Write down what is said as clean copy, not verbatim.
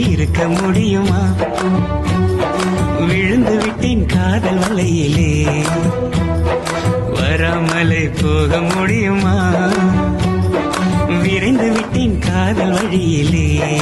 இருக்க முடியுமா? விழுந்து விட்டேன் காதல் வலையிலே, வராமலே போக முடியுமா? விரைந்து விட்டேன் காதல் வழியிலே.